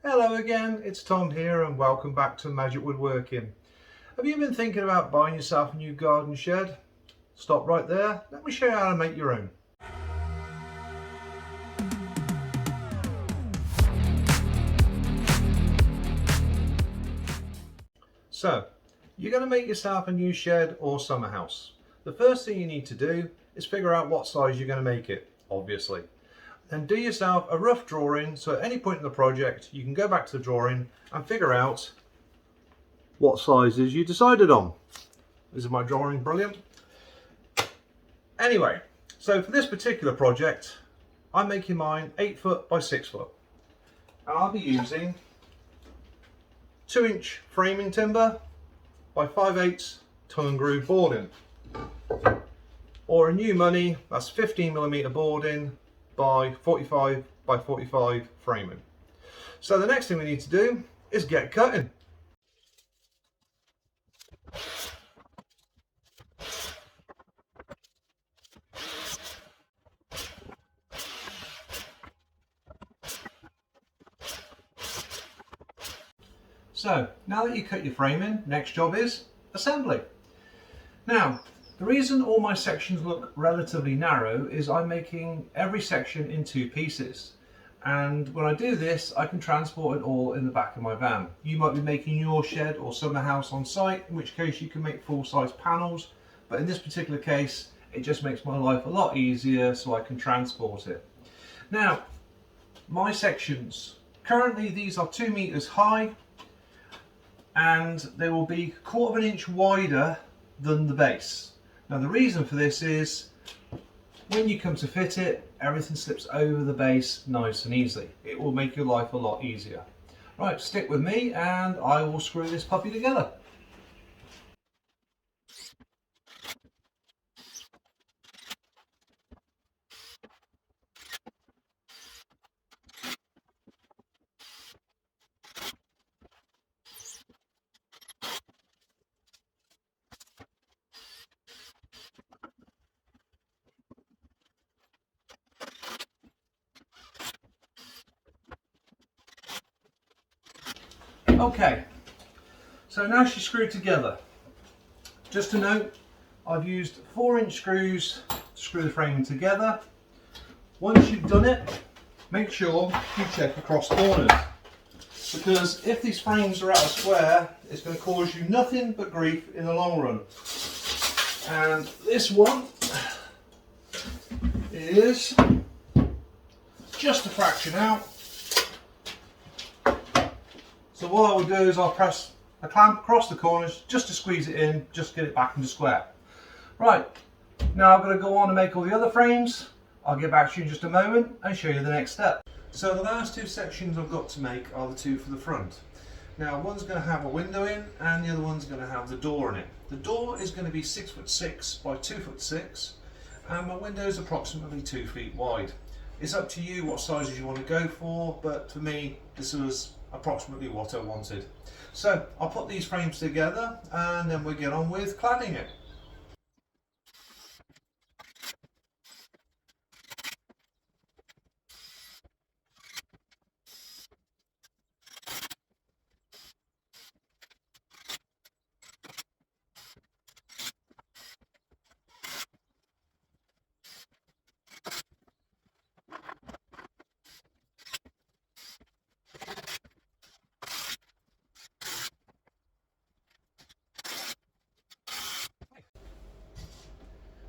Hello again, it's Tom here and welcome back to Magic Woodworking. Have you been thinking about buying yourself a new garden shed? Stop right there, let me show you how to make your own. So, you're going to make yourself a new shed or summer house. The first thing you need to do is figure out what size you're going to make it, obviously. Then do yourself a rough drawing, so at any point in the project you can go back to the drawing and figure out what sizes you decided on. This is my drawing, brilliant. Anyway, so for this particular project I'm making mine 8 foot by 6 foot, and I'll be using 2-inch framing timber by 5/8 tongue and groove boarding, or in new money that's 15mm boarding by 45 by 45 framing. So the next thing we need to do is get cutting. So now that you cut your framing, next job is assembly. Now, the reason all my sections look relatively narrow is I'm making every section in 2 pieces. And when I do this, I can transport it all in the back of my van. You might be making your shed or summer house on site, in which case you can make full-size panels. But in this particular case, it just makes my life a lot easier so I can transport it. Now, my sections, currently these are 2 meters high, and they will be 1/4 inch wider than the base. Now the reason for this is when you come to fit it, everything slips over the base nice and easy. It will make your life a lot easier. Right, stick with me and I will screw this puppy together. Okay, so now she's screwed together. Just to note, I've used 4-inch screws to screw the framing together. Once you've done it, make sure you check across corners, because if these frames are out of square, it's going to cause you nothing but grief in the long run. And this one is just a fraction out. So what I will do is I'll press a clamp across the corners just to squeeze it in, just get it back into square. Right, now I'm going to go on and make all the other frames. I'll get back to you in just a moment and show you the next step. So the last 2 sections I've got to make are the 2 for the front. Now one's going to have a window in and the other one's going to have the door in it. The door is going to be 6'6" by 2'6", and my window is approximately 2 feet wide. It's up to you what sizes you want to go for, but for me this was approximately what I wanted. So I'll put these frames together and then we'll get on with cladding it.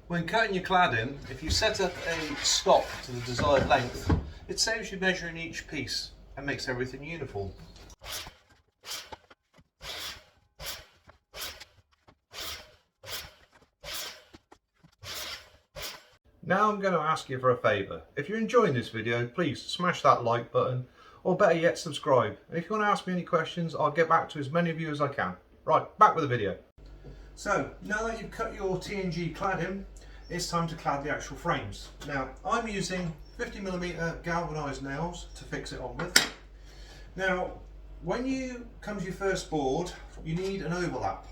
When cutting your cladding, if you set up a stop to the desired length, it saves you measuring each piece and makes everything uniform. Now I'm going to ask you for a favour. If you're enjoying this video, please smash that like button, or better yet, subscribe. And if you want to ask me any questions, I'll get back to as many of you as I can. Right, back with the video. So, now that you've cut your TNG cladding, it's time to clad the actual frames. Now, I'm using 50mm galvanised nails to fix it on with. Now, when you come to your first board, you need an overlap.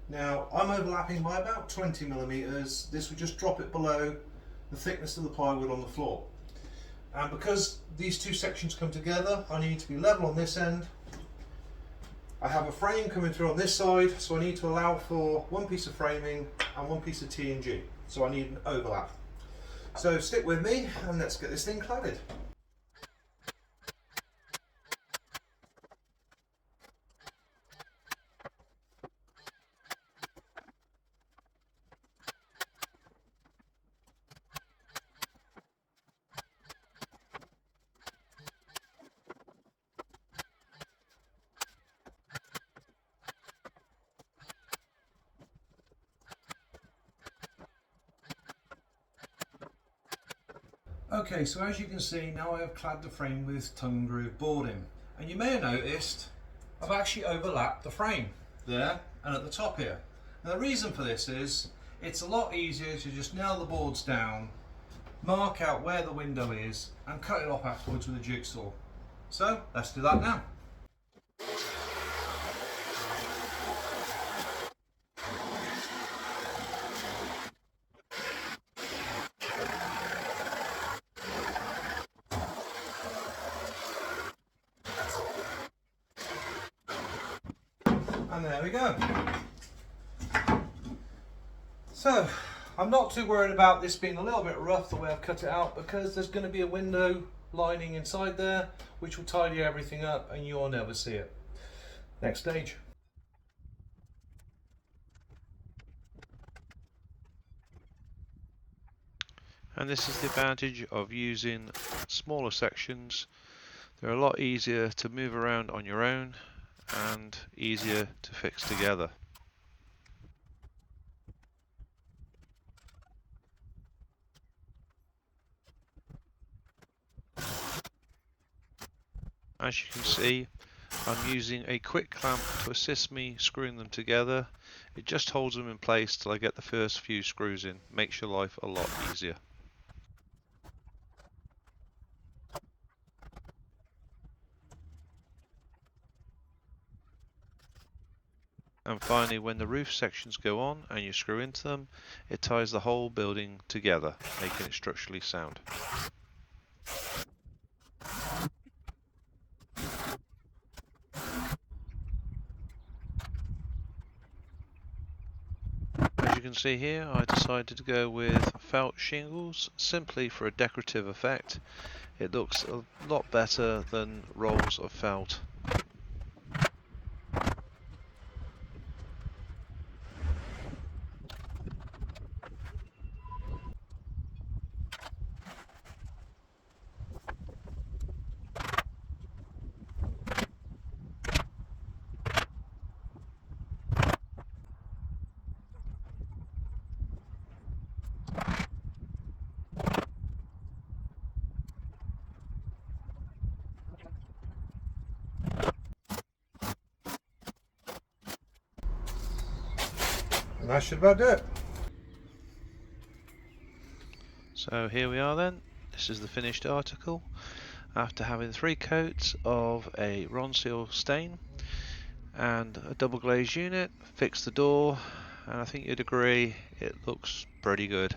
Now, I'm overlapping by about 20mm. This would just drop it below the thickness of the plywood on the floor. And because these two sections come together, I need to be level on this end. I have a frame coming through on this side, so I need to allow for one piece of framing and one piece of T&G. So I need an overlap. So stick with me and let's get this thing cladded. Okay, so as you can see, now I have clad the frame with tongue groove boarding. And you may have noticed I've actually overlapped the frame there and at the top here. And the reason for this is it's a lot easier to just nail the boards down, mark out where the window is and cut it off afterwards with a jigsaw. So let's do that now. And there we go. So I'm not too worried about this being a little bit rough the way I've cut it out, because there's going to be a window lining inside there which will tidy everything up and you'll never see it. Next stage. And this is the advantage of using smaller sections. They're a lot easier to move around on your own and easier to fix together. As you can see, I'm using a quick clamp to assist me screwing them together. It just holds them in place till I get the first few screws in. Makes your life a lot easier. And finally, when the roof sections go on and you screw into them, it ties the whole building together, making it structurally sound. As you can see here, I decided to go with felt shingles simply for a decorative effect. It looks a lot better than rolls of felt. And that should about do it. So here we are then. This is the finished article after having 3 coats of a Ronseal stain and a double glazed unit. Fixed the door, and I think you'd agree it looks pretty good.